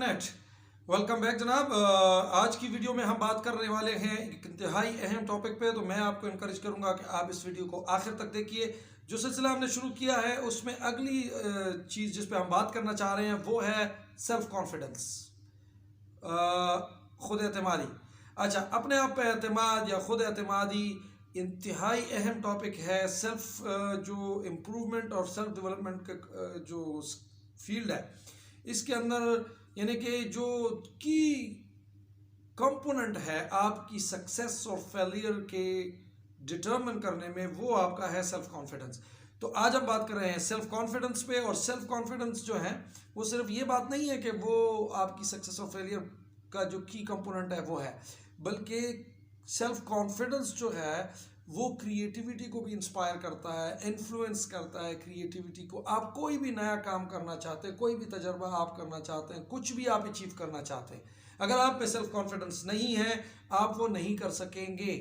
Internet. Welcome back जनाब। आज की वीडियो में हम बात करने वाले हैं एक इंतहाई अहम टॉपिक पे। तो मैं आपको इनकरेज करूंगा कि आप इस वीडियो को आखिर तक देखिए। जो सिलसिला हमने शुरू किया है उसमें अगली चीज़ जिस पे हम बात करना चाह रहे हैं वो है सेल्फ कॉन्फिडेंस, खुद एतमादी। अच्छा, अपने आप पे एतमाद या खुद एतमादी इंतहाई अहम टॉपिक है। सेल्फ जो इम्प्रूवमेंट और सेल्फ डेवलपमेंट का जो फील्ड है, इसके अंदर यानी कि जो की कंपोनेंट है आपकी सक्सेस और फेलियर के डिटरमिन करने में, वो आपका है सेल्फ कॉन्फिडेंस। तो आज हम बात कर रहे हैं सेल्फ कॉन्फिडेंस पे। और सेल्फ कॉन्फिडेंस जो है वो सिर्फ ये बात नहीं है कि वो आपकी सक्सेस और फेलियर का जो की कंपोनेंट है वो है, बल्कि सेल्फ कॉन्फिडेंस जो है वो क्रिएटिविटी को भी इंस्पायर करता है, इन्फ्लुएंस करता है क्रिएटिविटी को। आप कोई भी नया काम करना चाहते हैं, कोई भी तजर्बा आप करना चाहते हैं, कुछ भी आप अचीव करना चाहते हैं, अगर आप में सेल्फ कॉन्फिडेंस नहीं है आप वो नहीं कर सकेंगे।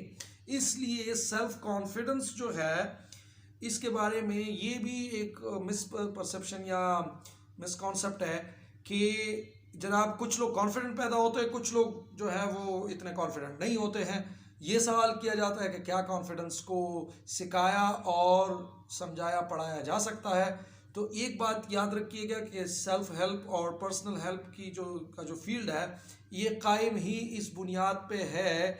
इसलिए सेल्फ कॉन्फिडेंस जो है इसके बारे में ये भी एक मिस परसेप्शन या मिसकॉन्सेप्ट है कि जनाब कुछ लोग कॉन्फिडेंट पैदा होते हैं, कुछ लोग जो है वो इतने कॉन्फिडेंट नहीं होते हैं। ये सवाल किया जाता है कि क्या कॉन्फिडेंस को सिखाया और समझाया पढ़ाया जा सकता है। तो एक बात याद रखिएगा कि सेल्फ हेल्प और पर्सनल हेल्प की जो फील्ड है ये कायम ही इस बुनियाद पे है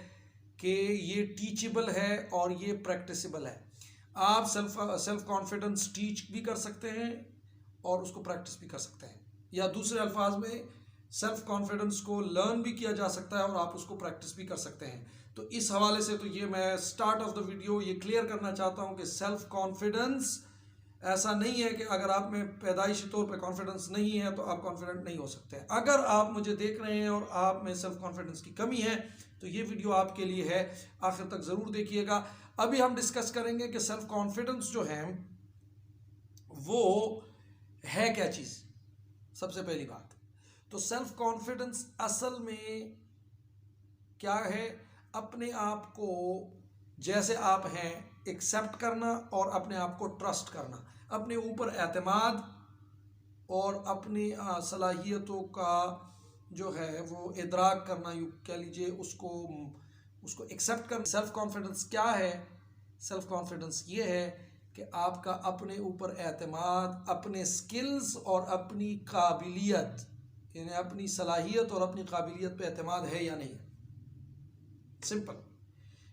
कि ये टीचेबल है और ये प्रैक्टिसेबल है। आप सेल्फ कॉन्फिडेंस टीच भी कर सकते हैं और उसको प्रैक्टिस भी कर सकते हैं, या दूसरे अल्फाज में सेल्फ कॉन्फिडेंस को लर्न भी किया जा सकता है और आप उसको प्रैक्टिस भी कर सकते हैं। तो इस हवाले से तो ये मैं स्टार्ट ऑफ द वीडियो ये क्लियर करना चाहता हूँ कि सेल्फ कॉन्फिडेंस ऐसा नहीं है कि अगर आप में पैदाइशी तौर पे कॉन्फिडेंस नहीं है तो आप कॉन्फिडेंट नहीं हो सकते। अगर आप मुझे देख रहे हैं और आप में सेल्फ कॉन्फिडेंस की कमी है तो ये वीडियो आपके लिए है, आखिर तक ज़रूर देखिएगा। अभी हम डिस्कस करेंगे कि सेल्फ कॉन्फिडेंस जो है वो है क्या चीज़। सबसे पहली बात तो सेल्फ कॉन्फिडेंस असल में क्या है? अपने आप को जैसे आप हैं एक्सेप्ट करना और अपने आप को ट्रस्ट करना, अपने ऊपर एतमाद और अपनी सलाहियतों का जो है वो इदराक करना, यूँ कह लीजिए उसको एक्सेप्ट करना। सेल्फ कॉन्फिडेंस क्या है? सेल्फ कॉन्फिडेंस ये है कि आपका अपने ऊपर एतमाद, अपने स्किल्स और अपनी काबिलियत, यानी अपनी सलाहियत और अपनी काबिलियत पे एतमाद है या नहीं। सिंपल,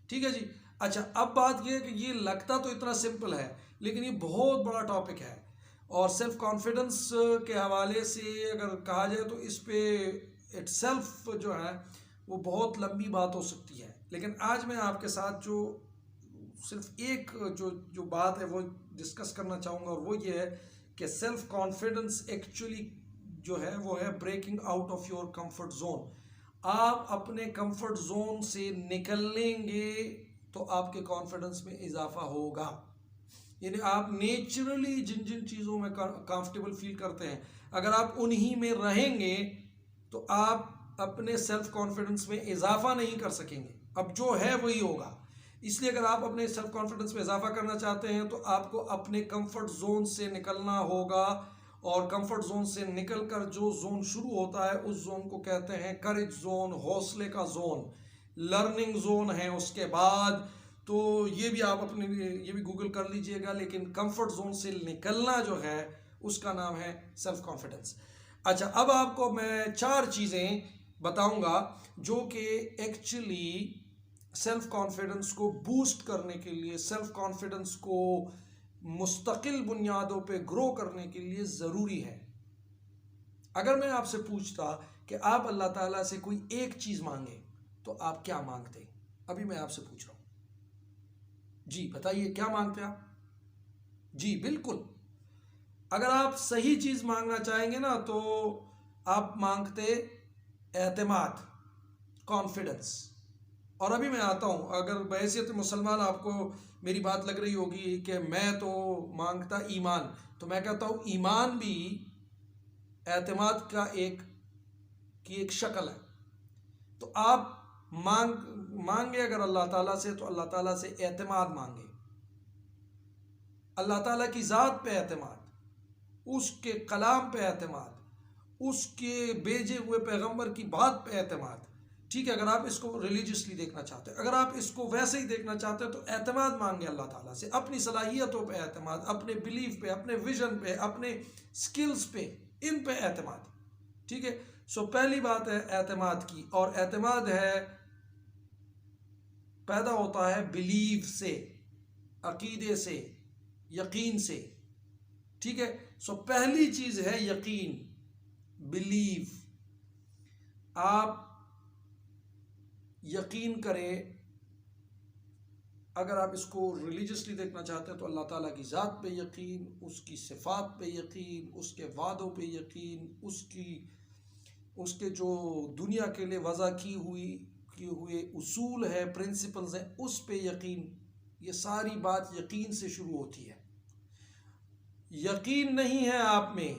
ठीक है जी। अच्छा, अब बात यह है कि ये लगता तो इतना सिंपल है लेकिन ये बहुत बड़ा टॉपिक है। और सेल्फ कॉन्फिडेंस के हवाले से अगर कहा जाए तो इस पे इटसेल्फ जो है वो बहुत लंबी बात हो सकती है। लेकिन आज मैं आपके साथ जो सिर्फ एक जो बात है वो डिस्कस करना चाहूँगा, और वो ये है कि सेल्फ कॉन्फिडेंस एक्चुअली जो है वो है breaking out of your comfort zone. आप अपने कंफर्ट जोन से निकलेंगे तो आपके कॉन्फिडेंस में इजाफा होगा। यानी आप नेचुरली जिन जिन चीज़ों में कंफर्टेबल फील करते हैं, अगर आप उन्हीं में रहेंगे तो आप अपने सेल्फ कॉन्फिडेंस में इजाफा नहीं कर सकेंगे। अब जो है वही होगा। इसलिए अगर आप अपने सेल्फ कॉन्फिडेंस में इजाफा करना चाहते हैं तो आपको अपने कंफर्ट जोन से निकलना होगा। और कंफर्ट जोन से निकलकर जो जोन शुरू होता है उस जोन को कहते हैं करेज जोन, हौसले का जोन, लर्निंग जोन है उसके बाद। तो ये भी आप अपने ये भी गूगल कर लीजिएगा। लेकिन कंफर्ट जोन से निकलना जो है उसका नाम है सेल्फ कॉन्फिडेंस। अच्छा, अब आपको मैं 4 चीज़ें बताऊंगा जो कि एक्चुअली सेल्फ कॉन्फिडेंस को बूस्ट करने के लिए, सेल्फ कॉन्फिडेंस को मुस्तकिल बुनियादों पे ग्रो करने के लिए ज़रूरी है। अगर मैं आपसे पूछता कि आप अल्लाह ताला से कोई एक चीज़ मांगे तो आप क्या मांगते? अभी मैं आपसे पूछ रहा हूँ, जी बताइए क्या मांगते आप? जी बिल्कुल, अगर आप सही चीज़ मांगना चाहेंगे ना तो आप मांगते एतमाद, कॉन्फिडेंस। और अभी मैं आता हूँ, अगर बहैसियत मुसलमान आपको मेरी बात लग रही होगी कि मैं तो मांगता ईमान, तो मैं कहता हूँ ईमान भी एतमाद का एक शक्ल है। तो आप मांगे अगर अल्लाह ताला से तो अल्लाह ताला से एतमाद मांगे, अल्लाह ताला की ज़ात पे एतमाद, उसके कलाम पे एतमाद, उसके भेजे हुए पैगंबर की बात पे एतमाद। ठीक है, अगर आप इसको रिलीजियसली देखना चाहते हैं, अगर आप इसको वैसे ही देखना चाहते हैं तो एतमाद मांगे अल्लाह ताला से, अपनी सलाहियतों पे एतमाद, अपने बिलीफ पे, अपने विजन पे, अपने स्किल्स पे, इन पे एतमाद। ठीक है, सो पहली बात है एतमाद की, और एतमाद है पैदा होता है बिलीव से, अकीदे से, यकीन से। ठीक है, सो पहली चीज है यकीन, बिलीव। आप यकीन करें, अगर आप इसको रिलीजियसली देखना चाहते हैं तो अल्लाह ताला की ज़ात पे यकीन, उसकी सिफ़ात पे यकीन, उसके वादों पे यकीन, उसके जो दुनिया के लिए वज़ा की हुए उसूल है, प्रिंसिपल्स हैं, उस पे यकीन। ये सारी बात यकीन से शुरू होती है। यकीन नहीं है आप में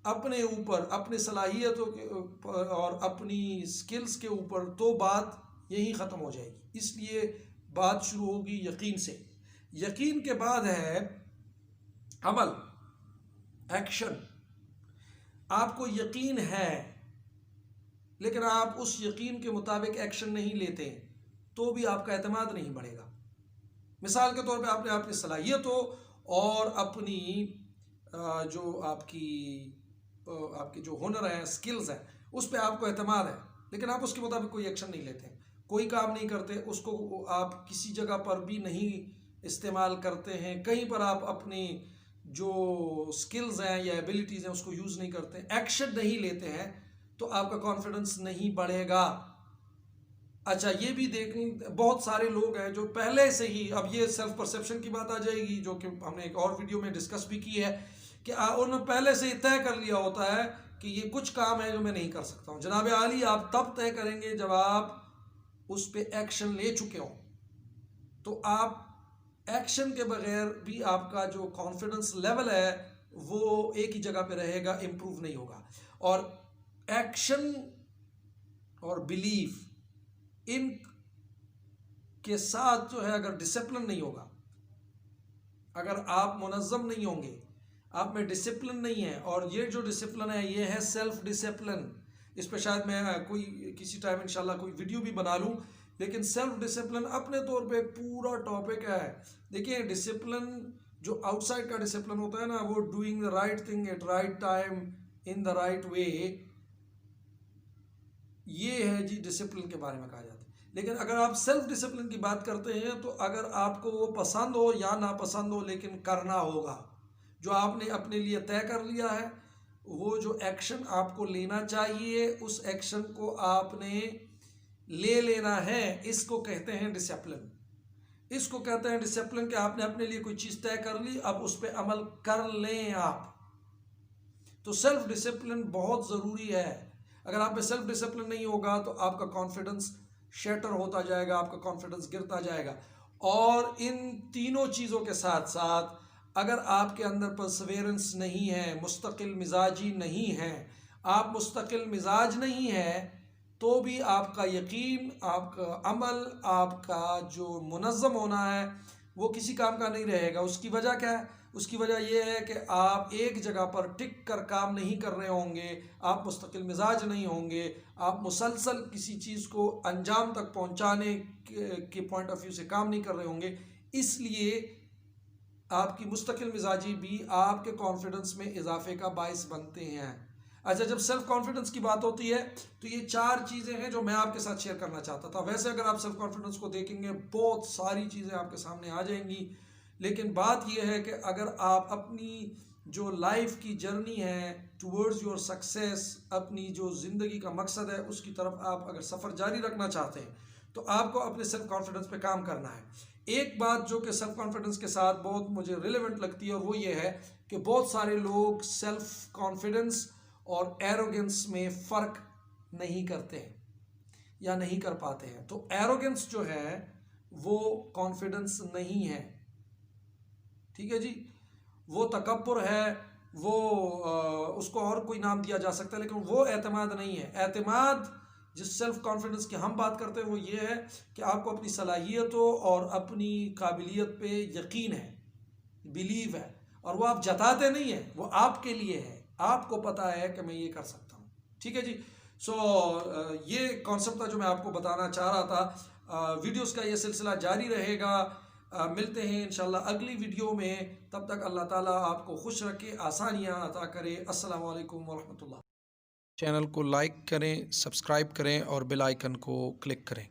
अपने ऊपर, अपने सलाहियतों के ऊपर और अपनी स्किल्स के ऊपर, तो बात यहीं ख़त्म हो जाएगी। इसलिए बात शुरू होगी यकीन से। यकीन के बाद है अमल, एक्शन। आपको यकीन है लेकिन आप उस यकीन के मुताबिक एक्शन नहीं लेते तो भी आपका एतमाद नहीं बढ़ेगा। मिसाल के तौर पे आपने अपनी सलाहियतों और अपनी जो आपकी जो हुनर है, स्किल्स हैं, उस पर आपको एतमाद है, लेकिन आप उसके मुताबिक कोई एक्शन नहीं लेते, कोई काम नहीं करते, उसको आप किसी जगह पर भी नहीं इस्तेमाल करते हैं, कहीं पर आप अपनी जो स्किल्स हैं या एबिलिटीज़ हैं उसको यूज़ नहीं करते, एक्शन नहीं लेते हैं, तो आपका कॉन्फिडेंस नहीं बढ़ेगा। अच्छा, ये भी देखें, बहुत सारे लोग हैं जो पहले से ही, अब ये सेल्फ परसेप्शन की बात आ जाएगी जो कि हमने एक और वीडियो में डिस्कस भी की है, कि उन्होंने पहले से ही तय कर लिया होता है कि ये कुछ काम है जो मैं नहीं कर सकता हूँ। जनाब आली, आप तब तय करेंगे जब आप उस पर एक्शन ले चुके हों। तो आप एक्शन के बगैर भी आपका जो कॉन्फिडेंस लेवल है वो एक ही जगह पे रहेगा, इम्प्रूव नहीं होगा। और एक्शन और बिलीफ, इन के साथ जो है, अगर डिसिप्लिन नहीं होगा, अगर आप मुनज़्ज़म नहीं होंगे, आप में डिसिप्लिन नहीं है, और ये जो डिसिप्लिन है ये है सेल्फ डिसिप्लिन। इस पर शायद मैं कोई किसी टाइम इंशाल्लाह कोई वीडियो भी बना लूँ, लेकिन सेल्फ डिसिप्लिन अपने तौर पे एक पूरा टॉपिक है। देखिए, डिसिप्लिन जो आउटसाइड का डिसिप्लिन होता है ना, वो doing the right thing at right time in the right way, ये है जी डिसिप्लिन के बारे में कहा जाता है। लेकिन अगर आप सेल्फ डिसिप्लिन की बात करते हैं तो अगर आपको वो पसंद हो या ना पसंद हो, लेकिन करना होगा। जो आपने अपने लिए तय कर लिया है, वो जो एक्शन आपको लेना चाहिए, उस एक्शन को आपने ले लेना है, इसको कहते हैं डिसिप्लिन। इसको कहते हैं डिसिप्लिन कि आपने अपने लिए कोई चीज़ तय कर ली, अब उस पर अमल कर लें आप। तो सेल्फ डिसिप्लिन बहुत ज़रूरी है। अगर आप में सेल्फ डिसिप्लिन नहीं होगा तो आपका कॉन्फिडेंस शैटर होता जाएगा, आपका कॉन्फिडेंस गिरता जाएगा। और इन तीनों चीज़ों के साथ साथ अगर आपके अंदर परसवेरेंस नहीं है, मुस्तकिल मिजाजी नहीं है, आप मुस्तकिल मिजाज नहीं है, तो भी आपका यकीन, आपका अमल, आपका जो मुनज़्ज़म होना है वो किसी काम का नहीं रहेगा। उसकी वजह क्या है? उसकी वजह यह है कि आप एक जगह पर टिक कर काम नहीं कर रहे होंगे, आप मुस्तकिल मिजाज नहीं होंगे, आप मुसलसल किसी चीज़ को अंजाम तक पहुंचाने के पॉइंट ऑफ व्यू से काम नहीं कर रहे होंगे। इसलिए आपकी मुस्तकिल मिजाजी भी आपके कॉन्फिडेंस में इजाफे का बायस बनते हैं। अच्छा, जब सेल्फ कॉन्फिडेंस की बात होती है तो ये चार चीज़ें हैं जो मैं आपके साथ शेयर करना चाहता था। वैसे अगर आप सेल्फ कॉन्फिडेंस को देखेंगे बहुत सारी चीज़ें आपके सामने आ जाएंगी, लेकिन बात यह है कि अगर आप अपनी जो लाइफ की जर्नी है टूवर्ड्स योर सक्सेस, अपनी जो ज़िंदगी का मकसद है उसकी तरफ आप अगर सफ़र जारी रखना चाहते हैं तो आपको अपने सेल्फ कॉन्फिडेंस पे काम करना है। एक बात जो कि सेल्फ कॉन्फिडेंस के साथ बहुत मुझे रिलेवेंट लगती है, और वो ये है कि बहुत सारे लोग सेल्फ कॉन्फिडेंस और एरोगेंस में फ़र्क नहीं करते हैं या नहीं कर पाते हैं। तो एरोगेंस जो है वो कॉन्फिडेंस नहीं है, ठीक है जी, वो तकब्बुर है, वो उसको और कोई नाम दिया जा सकता है, लेकिन वो एतमाद नहीं है। एतमाद जिस सेल्फ कॉन्फिडेंस की हम बात करते हैं वो ये है कि आपको अपनी सलाहियतों और अपनी काबिलियत पे यकीन है, बिलीव है, और वो आप जताते नहीं हैं, वो आपके लिए है। आपको पता है कि मैं ये कर सकता हूँ, ठीक है जी। सो ये कॉन्सेप्ट था जो मैं आपको बताना चाह रहा था। वीडियोस का ये सिलसिला जारी रहेगा। मिलते हैं इंशाल्लाह अगली वीडियो में। तब तक अल्लाह ताला आपको खुश रखे, आसानियाँ अता करे। अस्सलाम वालेकुम वरहमतुल्लाह। चैनल को लाइक करें, सब्सक्राइब करें और बेल आइकन को क्लिक करें।